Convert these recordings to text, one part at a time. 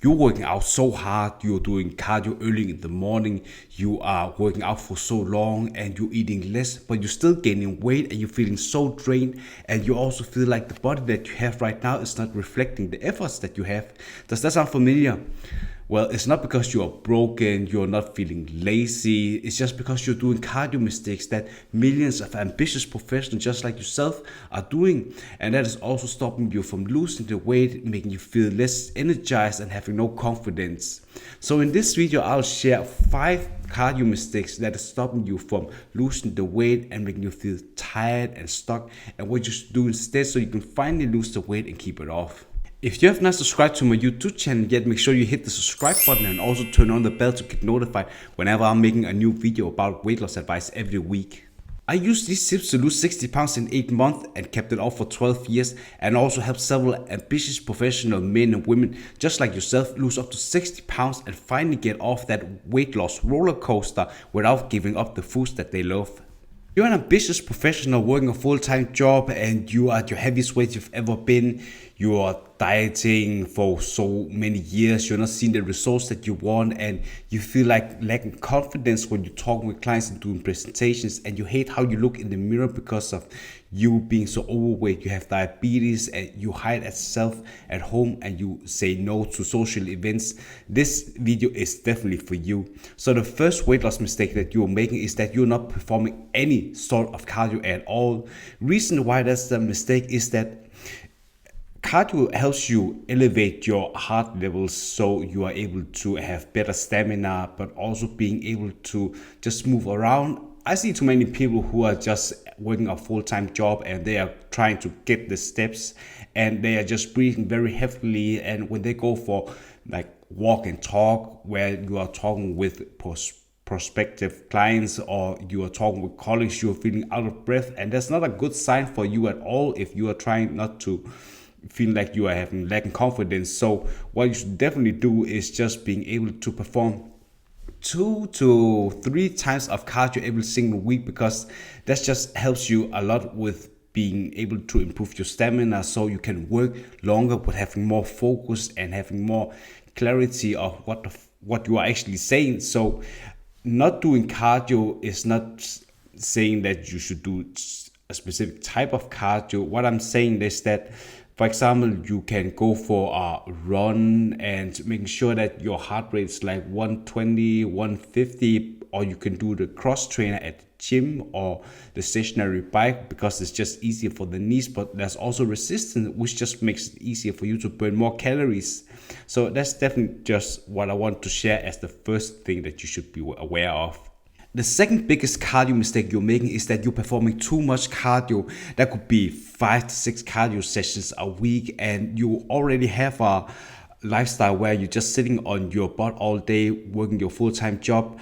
you're working out so hard, you're doing cardio early in the morning, you are working out for so long and you're eating less, but you're still gaining weight and you're feeling so drained, and you also feel like the body that you have right now is not reflecting the efforts that you have. Does that sound familiar? Well, it's not because you are broken, you're not feeling lazy. It's just because you're doing cardio mistakes that millions of ambitious professionals just like yourself are doing. And that is also stopping you from losing the weight, making you feel less energized and having no confidence. So in this video, I'll share 5 cardio mistakes that are stopping you from losing the weight and making you feel tired and stuck, and what you should do instead so you can finally lose the weight and keep it off. If you have not subscribed to my YouTube channel yet, make sure you hit the subscribe button and also turn on the bell to get notified whenever I'm making a new video about weight loss advice every week. I used these tips to lose 60 pounds in 8 months and kept it off for 12 years, and also helped several ambitious professional men and women just like yourself lose up to 60 pounds and finally get off that weight loss roller coaster without giving up the foods that they love. You're an ambitious professional working a full-time job and you are at your heaviest weight you've ever been. You are dieting for so many years, you're not seeing the results that you want, and you feel like lacking confidence when you're talking with clients and doing presentations, and you hate how you look in the mirror because of you being so overweight. You have diabetes and you hide yourself at home and you say no to social events. This video is definitely for you. So the first weight loss mistake that you're making is that you're not performing any sort of cardio at all. Reason why that's the mistake is that cardio helps you elevate your heart levels so you are able to have better stamina, but also being able to just move around. I see too many people who are just working a full-time job and they are trying to get the steps and they are just breathing very heavily, and when they go for like walk and talk where you are talking with prospective clients or you are talking with colleagues, you're feeling out of breath, and that's not a good sign for you at all if you are trying not to feel like you are lacking confidence. So what you should definitely do is just being able to perform 2 to 3 times of cardio every single week, because that just helps you a lot with being able to improve your stamina so you can work longer with having more focus and having more clarity of what you are actually saying. So not doing cardio is not saying that you should do a specific type of cardio. What I'm saying is that, for example, you can go for a run and making sure that your heart rate is like 120, 150, or you can do the cross trainer at the gym or the stationary bike because it's just easier for the knees, but there's also resistance, which just makes it easier for you to burn more calories. So that's definitely just what I want to share as the first thing that you should be aware of. The second biggest cardio mistake you're making is that you're performing too much cardio. That could be 5 to 6 cardio sessions a week, and you already have a lifestyle where you're just sitting on your butt all day working your full-time job.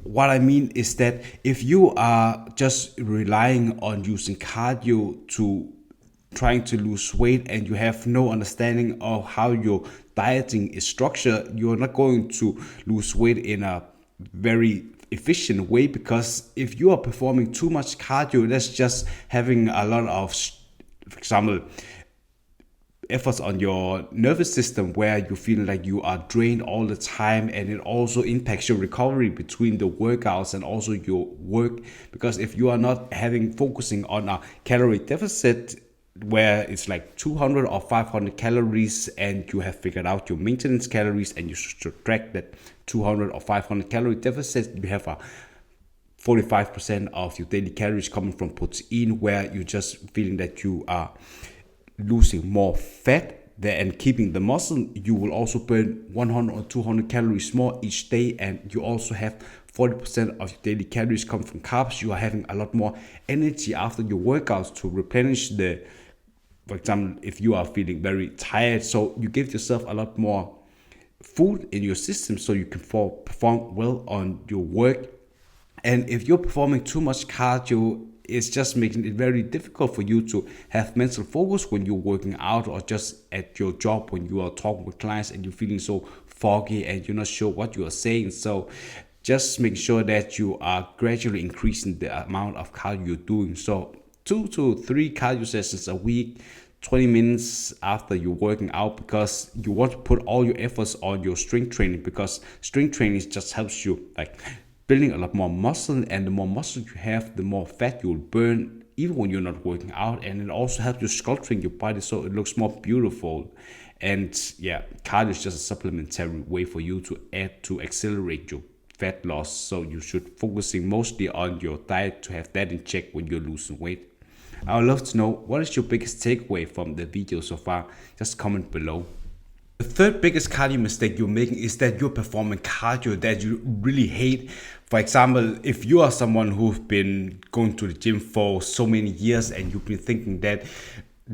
What I mean is that if you are just relying on using cardio to trying to lose weight and you have no understanding of how your dieting is structured, you're not going to lose weight in a very efficient way, because if you are performing too much cardio, that's just having a lot of, for example, efforts on your nervous system where you feel like you are drained all the time, and it also impacts your recovery between the workouts and also your work, because if you are not focusing on a calorie deficit where it's like 200 or 500 calories and you have figured out your maintenance calories and you subtract that 200 or 500 calorie deficit, you have a 45% of your daily calories coming from protein, where you're just feeling that you are losing more fat there and keeping the muscle. You will also burn 100 or 200 calories more each day, and you also have 40% of your daily calories come from carbs. You are having a lot more energy after your workouts to replenish for example, if you are feeling very tired, so you give yourself a lot more food in your system so you can perform well on your work. And if you're performing too much cardio, it's just making it very difficult for you to have mental focus when you're working out or just at your job when you are talking with clients and you're feeling so foggy and you're not sure what you are saying. So just make sure that you are gradually increasing the amount of cardio you're doing. So 2 to 3 cardio sessions a week, 20 minutes after you're working out, because you want to put all your efforts on your strength training, because strength training just helps you like building a lot more muscle, and the more muscle you have, the more fat you'll burn even when you're not working out, and it also helps you sculpting your body so it looks more beautiful. And yeah, cardio is just a supplementary way for you to add to accelerate your fat loss, so you should focusing mostly on your diet to have that in check when you're losing weight. I would love to know, what is your biggest takeaway from the video so far? Just comment below. The third biggest cardio mistake you're making is that you're performing cardio that you really hate. For example, if you are someone who's been going to the gym for so many years and you've been thinking that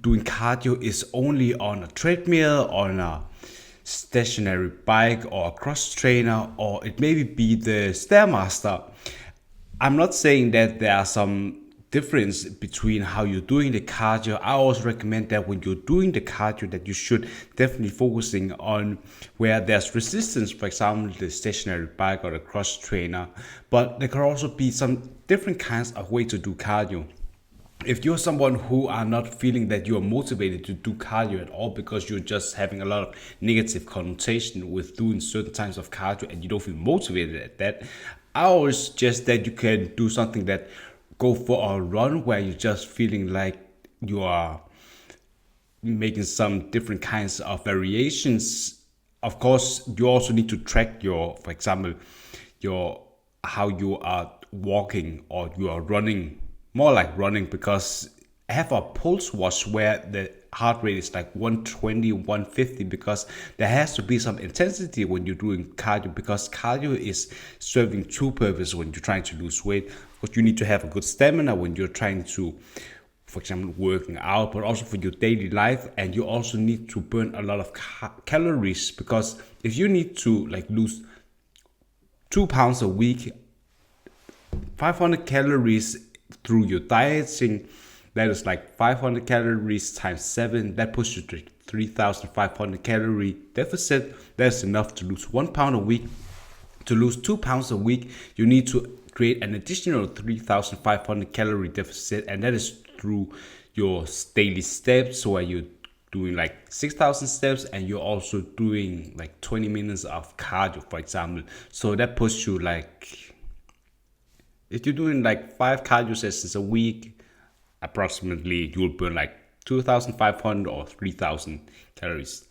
doing cardio is only on a treadmill, on a stationary bike, or a cross trainer, or it maybe be the Stairmaster. I'm not saying that there are some difference between how you're doing the cardio. I always recommend that when you're doing the cardio, that you should definitely focusing on where there's resistance, for example, the stationary bike or the cross trainer. But there can also be some different kinds of way to do cardio. If you're someone who are not feeling that you're motivated to do cardio at all, because you're just having a lot of negative connotation with doing certain types of cardio and you don't feel motivated at that, I always suggest that you can do something that go for a run, where you're just feeling like you are making some different kinds of variations. Of course, you also need to track your, for example, your how you are walking or you are running, more like running, because have a pulse watch where the heart rate is like 120, 150, because there has to be some intensity when you're doing cardio, because cardio is serving two purposes when you're trying to lose weight. But you need to have a good stamina when you're trying to, for example, working out, but also for your daily life. And you also need to burn a lot of calories, because if you need to like lose 2 pounds a week, 500 calories through your dieting, that is like 500 calories times 7, that puts you to 3,500 calorie deficit. That's enough to lose 1 pound a week. To lose 2 pounds a week, you need to create an additional 3,500 calorie deficit, and that is through your daily steps, where you're doing like 6,000 steps and you're also doing like 20 minutes of cardio, for example. So that puts you like, if you're doing like 5 cardio sessions a week, approximately you'll burn like 2,500 or 3,000 calories.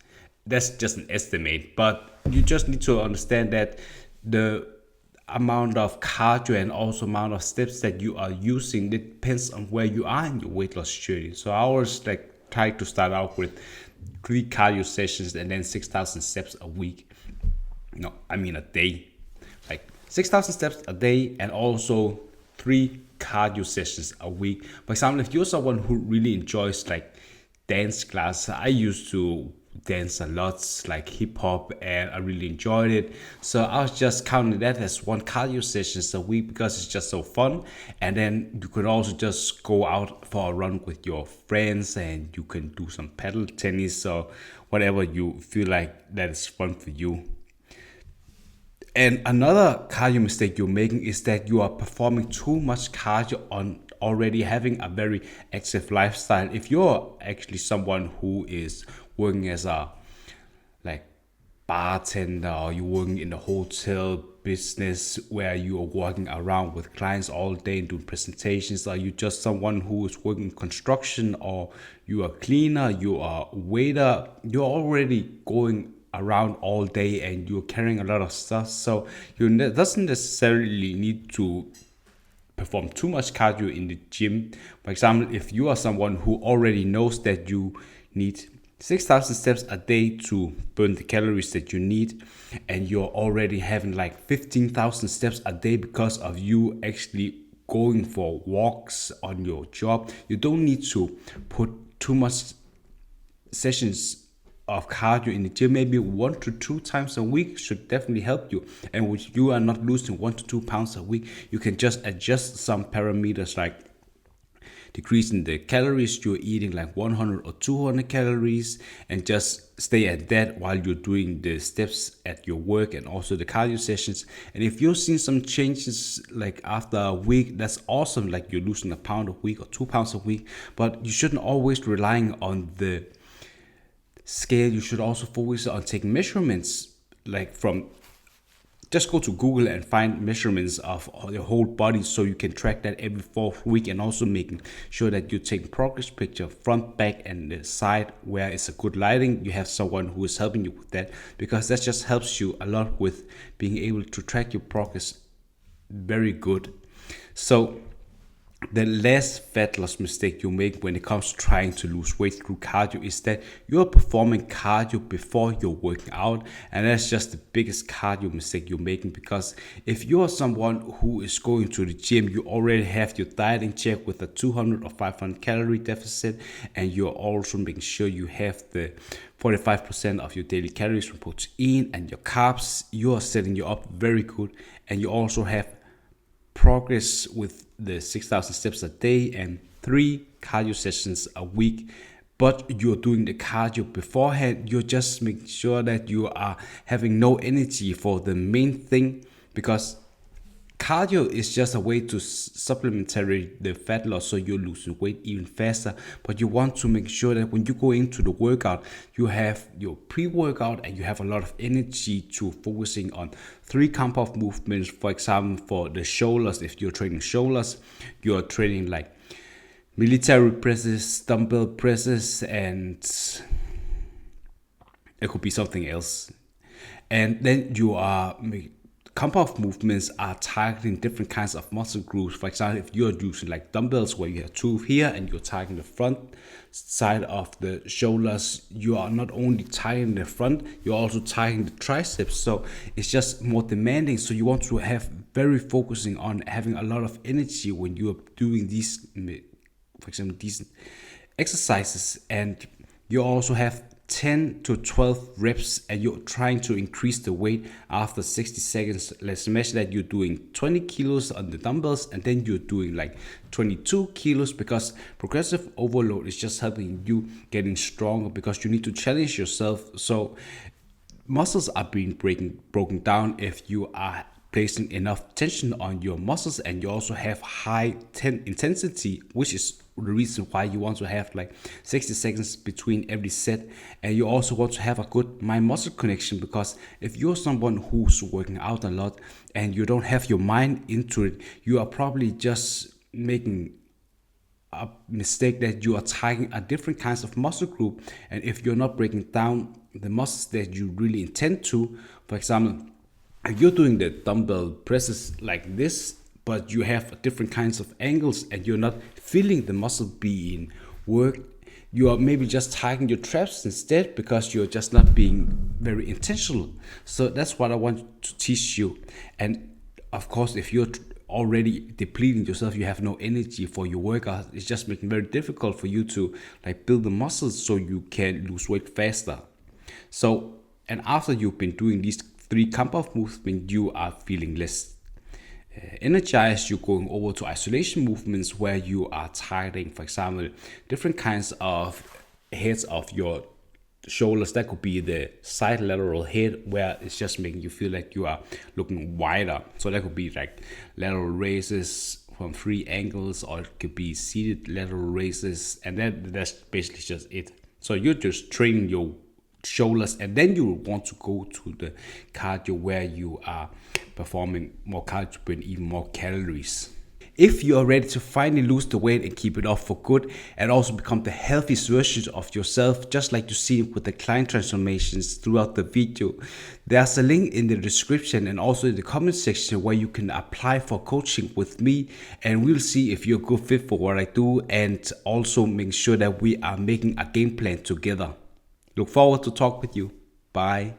That's just an estimate, but you just need to understand that the amount of cardio and also amount of steps that you are using depends on where you are in your weight loss journey. So I always like try to start out with 3 cardio sessions and then 6,000 steps a week. No, I mean a day. Like 6,000 steps a day and also 3 cardio sessions a week. For example, if you're someone who really enjoys like dance class, I used to dance a lot, like hip hop, and I really enjoyed it. So I was just counting that as 1 cardio sessions a week, because it's just so fun. And then you could also just go out for a run with your friends, and you can do some paddle tennis or whatever you feel like that is fun for you. And another cardio mistake you're making is that you are performing too much cardio on already having a very active lifestyle. If you're actually someone who is working as a like bartender, or you're working in the hotel business where you are walking around with clients all day and doing presentations, or you just someone who is working construction, or you are cleaner, you are waiter, you're already going around all day and you're carrying a lot of stuff, so you doesn't necessarily need to perform too much cardio in the gym. For example, if you are someone who already knows that you need 6,000 steps a day to burn the calories that you need, and you're already having like 15,000 steps a day because of you actually going for walks on your job, you don't need to put too much sessions of cardio in the gym. Maybe 1 to 2 times a week should definitely help you. And when you are not losing 1 to 2 pounds a week, you can just adjust some parameters like decreasing the calories. You're eating like 100 or 200 calories, and just stay at that while you're doing the steps at your work and also the cardio sessions. And if you're seeing some changes like after a week, that's awesome. Like you're losing a pound a week or 2 pounds a week, but you shouldn't always relying on the scale. You should also focus on taking measurements, like from just go to Google and find measurements of your whole body so you can track that every 4th week, and also making sure that you take progress picture front, back, and the side where it's a good lighting. You have someone who is helping you with that, because that just helps you a lot with being able to track your progress very good. So the less fat loss mistake you make when it comes to trying to lose weight through cardio is that you're performing cardio before you're working out, and that's just the biggest cardio mistake you're making. Because if you're someone who is going to the gym, you already have your diet in check with a 200 or 500 calorie deficit, and you're also making sure you have the 45% of your daily calories from protein and your carbs. You are setting you up very good, and you also have progress with the 6,000 steps a day and 3 cardio sessions a week. But you're doing the cardio beforehand. You're just making sure that you are having no energy for the main thing, because cardio is just a way to supplementary the fat loss, so you're losing weight even faster. But you want to make sure that when you go into the workout, you have your pre-workout and you have a lot of energy to focusing on 3 compound movements. For example, for the shoulders, if you're training shoulders, you're training like military presses, dumbbell presses, and it could be something else. And then you are compound movements are targeting different kinds of muscle groups. For example, if you're using like dumbbells where you have 2 here and you're targeting the front side of the shoulders, you are not only targeting the front, you're also targeting the triceps. So it's just more demanding. So you want to have very focusing on having a lot of energy when you are doing these, for example, these exercises. And you also have 10 to 12 reps, and you're trying to increase the weight after 60 seconds. Let's imagine that you're doing 20 kilos on the dumbbells, and then you're doing like 22 kilos, because progressive overload is just helping you getting stronger, because you need to challenge yourself. So muscles are being broken down if you are placing enough tension on your muscles, and you also have high intensity, which is the reason why you want to have like 60 seconds between every set. And you also want to have a good mind-muscle connection, because if you're someone who's working out a lot and you don't have your mind into it, you are probably just making a mistake that you are targeting a different kinds of muscle group. And if you're not breaking down the muscles that you really intend to, for example, if you're doing the dumbbell presses like this, but you have different kinds of angles and you're not feeling the muscle being worked, you are maybe just targeting your traps instead, because you're just not being very intentional. So that's what I want to teach you. And of course, if you're already depleting yourself, you have no energy for your workout, it's just making it very difficult for you to like build the muscles so you can lose weight faster. So, and after you've been doing these 3 compound movements, you are feeling less energized. You're going over to isolation movements where you are targeting, for example, different kinds of heads of your shoulders. That could be the side lateral head, where it's just making you feel like you are looking wider. So that could be like lateral raises from 3 angles, or it could be seated lateral raises, and that's basically just it. So you're just training your shoulders, and then you want to go to the cardio where you are performing more cardio to burn even more calories. If you are ready to finally lose the weight and keep it off for good, and also become the healthiest version of yourself, just like you see with the client transformations throughout the video, there's a link in the description and also in the comment section where you can apply for coaching with me, and we'll see if you're a good fit for what I do, and also make sure that we are making a game plan together. Look forward to talk with you. Bye.